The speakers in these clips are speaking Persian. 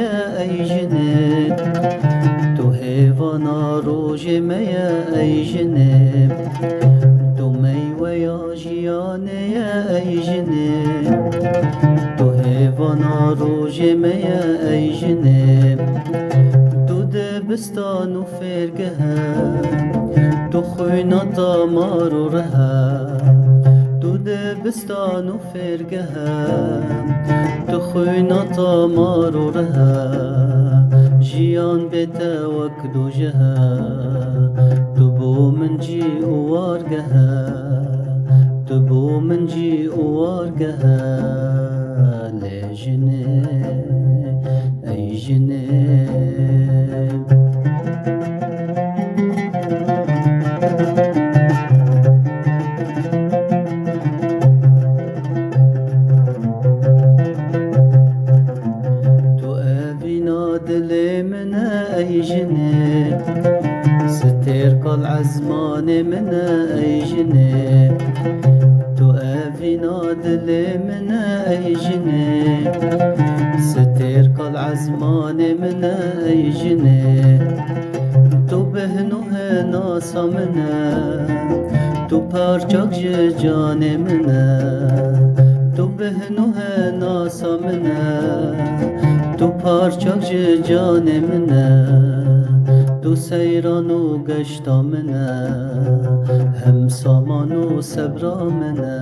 ميا أي جنب تو هيفانا روج ميا أي جنب تو مي ويا جياني يا أي جنب تو هيفانا روج ميا أي جنب تو دبستان وفرقها تو خوينا طمار ورها تو دبستان وفرقها تو خوينا طمار ورها جيان بيتا وكدو جها تبو من جي وارقها تبو من جي وارقها لجني أي جنب دلي من أي جنب ستير قل عزمان من أي جنب تؤافينا دلي من أي جنب ستير قل عزمان من أي جنب تو بهنو هنا صمنا تو پارچاک جان منا تو بهنو هنا صمنا تو پارچاک جان منا تو سیران و گشتا منا هم سامان و صبرا منا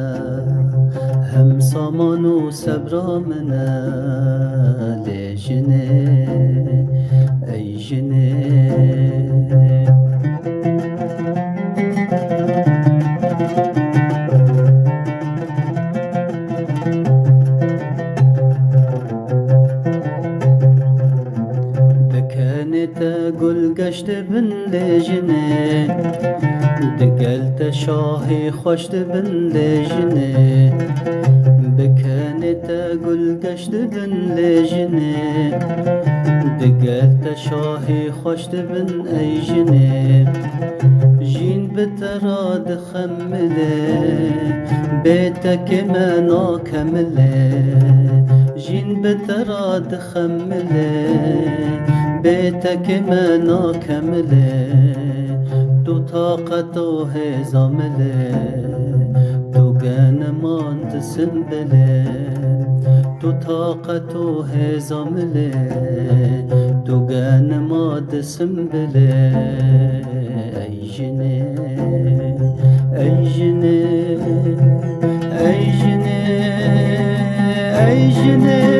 هم سامان و صبرا منا لجنه ای جنه قل قشت بن لجنه دقلت شاهي خوشت بن لجنه بكانت قل قشت بن لجنه دقلت شاهي خوشت بن اي جنه جين بتراد خمله بيتك ما كمله جين بتراد خمله بيتك ما كمله تو طاقته زامله تو قنمان تسنبله تو طاقته زامله تو قنمان تسنبله أي جنة أي جنة أي جنة أي جنة